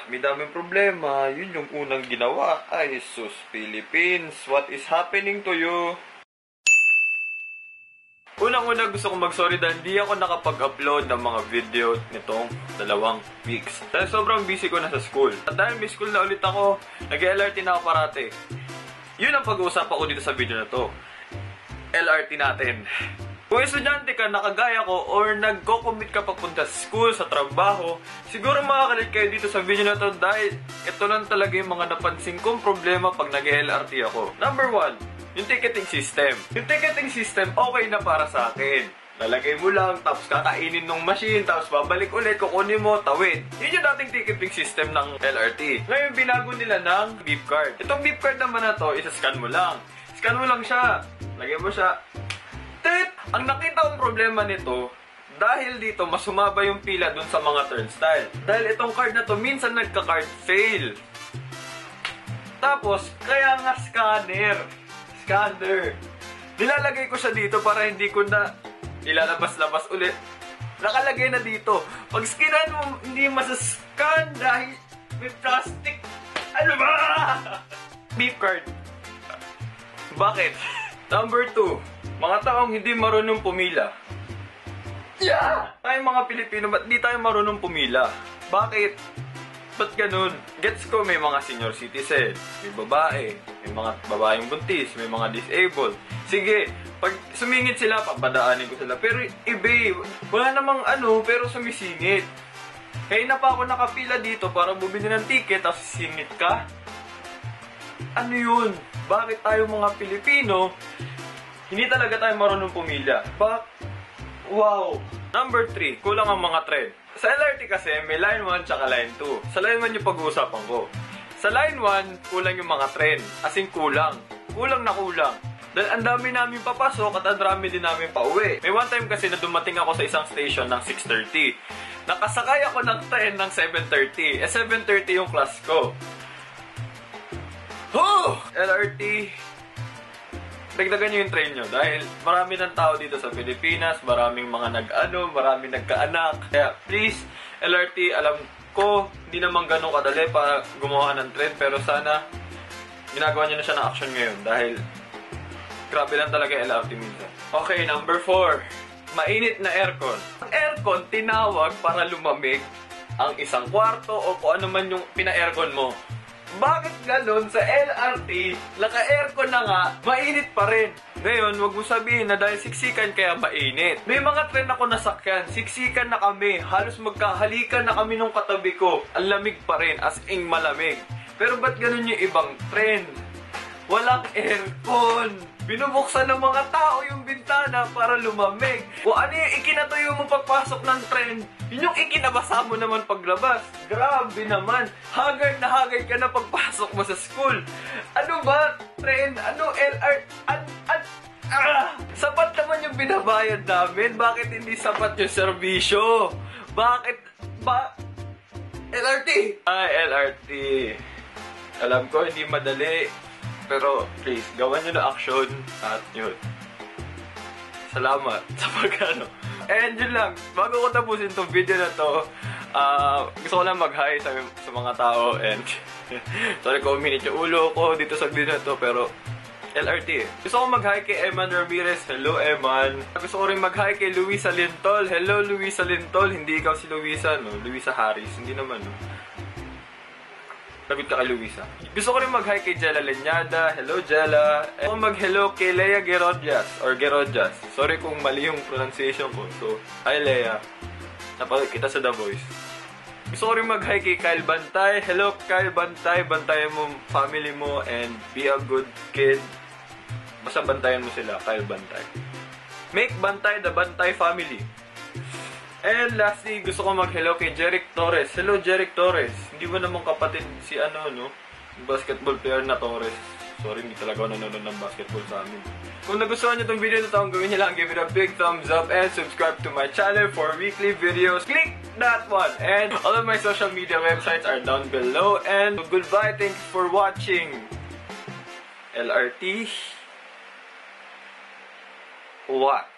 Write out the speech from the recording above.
dami-daming problema. Yun yung unang ginawa. Ay, sus, Philippines, what is happening to you? Unang-una gusto kong mag-sorry dahil hindi ako nakapag-upload ng mga video nitong 2 weeks. Dahil sobrang busy ko na sa school. At dahil may school na ulit ako, nag-LRT na ako parate. Yun ang pag-uusapan ko dito sa video na to. LRT natin. Kung estudyante ka, nakagaya ko, or nagko-commute ka papunta sa school, sa trabaho, siguro makakalit kayo dito sa video na to dahil ito lang talaga yung mga napansin kong problema pag nag-LRT ako. Number 1. Yung ticketing system. Yung ticketing system, okay na para sa akin. Lalagay mo lang, tapos kakainin ng machine, tapos babalik ulit, kukunin mo, tawid. Yun yung dating ticketing system ng LRT. Ngayon, binago nila ng beep card. Itong beep card naman na to, isa-scan mo lang. Scan mo lang siya. Lagay mo siya. Tit! Ang nakita kong problema nito, dahil dito, mas sumaba yung pila dun sa mga turnstile. Dahil itong card na to, minsan nagka-card fail. Tapos, kaya nga scanner. Nilalagay ko siya dito para hindi ko na ilalabas-labas ulit. Nakalagay na dito. Pag skinan mo, hindi masascan dahil may plastic. Ano ba? Beep card. Bakit? Number 2. Mga taong hindi marunong pumila. Yeah! Tayong mga Pilipino, ba't di tayo marunong pumila? Bakit? Ba't ganun? Gets ko, may mga senior citizen, may babae, may mga babaeng buntis, may mga disabled. Sige, pag sumingit sila, papadaanin ko sila. Pero iba, wala namang pero sumisingit. Kaya na pa ako nakapila dito para bumili ng ticket, tapos singit ka? Ano yun? Bakit tayo mga Pilipino, hindi talaga tayo marunong pumila? Wow! Number 3, kulang ang mga trend. Sa LRT kasi, may line 1 tsaka line 2. Sa line 1 yung pag-uusapan ko. Sa line 1, kulang yung mga trend. As in, kulang. Kulang na kulang. Dahil ang dami namin papasok at ang dami din namin pauwi. May one time kasi na dumating ako sa isang station ng 6:30. Nakasakay ako ng train ng 7:30. 7:30 yung class ko. LRT, dagdagan nyo yung train nyo dahil marami ng tao dito sa Pilipinas, maraming mga maraming nagkaanak. Kaya please, LRT, alam ko, hindi naman ganun kadali para gumawa ng trend, pero sana ginagawa nyo na siya ng action ngayon dahil grabe lang talaga yung LRT minsan. Okay, number 4. Mainit na aircon. Ang aircon, tinawag para lumamig ang isang kwarto o kung ano man yung pina-aircon mo. Bakit ganun sa LRT, naka-aircon na nga, mainit pa rin? Ngayon, wag mo sabihin na dahil siksikan kaya mainit. May mga tren ako nasakyan, siksikan na kami, halos magkahalikan na kami nung katabi ko. Ang lamig pa rin, as in malamig. Pero ba't ganun yung ibang tren? Walang aircon. Binubuksan ng mga tao yung bintana para lumamig. O ano yung ikinatuyo mo pagpasok ng tren? Yun yung ikinabasa mo naman paglabas. Grabe naman. Haggard na haggard ka na pagpasok mo sa school. Ano ba? Tren? Ano? Sapat naman yung binabayad namin. Bakit hindi sapat yung serbisyo? Bakit? LRT! Ay, LRT. Alam ko, hindi madali. Pero, please, gawan nyo na action at yun. Salamat sa pagkano. And yun lang, bago ko tapusin tong video na to, gusto ko lang mag-hi sa mga tao and sorry kung uminit yung ulo ko dito sa video na to, pero LRT. Gusto ko mag-hi kay Eman Ramirez. Hello, Eman. Gusto ko rin mag-hi kay Luisa Lintol. Hello, Luisa Lintol. Hindi ikaw si Luisa, no? Luisa Harris. Hindi naman, no? Lagot ka kay Luisa. Gusto ko rin mag-hi kay Jella Lenyada. Hello, Jella. Gusto ko mag-hello kay Lea Gerodjas. Or Gerodjas. Sorry kung mali yung pronunciation ko. So, hi, Lea. Napakita kita sa The Voice. Gusto ko rin mag-hi kay Kyle Bantay. Hello, Kyle Bantay. Bantayan mo family mo and be a good kid. Basta bantayan mo sila, Kyle Bantay. Make Bantay the Bantay family. And lastly, gusto ko mag-hello kay Jeric Torres. Hello, Jeric Torres. Hindi mo naman kapatid si basketball player na Torres. Sorry, hindi talaga ako nanonood ng basketball sa amin. Kung nagustuhan nyo itong video na ito, ang gawin nyo lang, give it a big thumbs up and subscribe to my channel for weekly videos. Click that one! And all of my social media websites are down below. And goodbye, thanks for watching. LRT? What?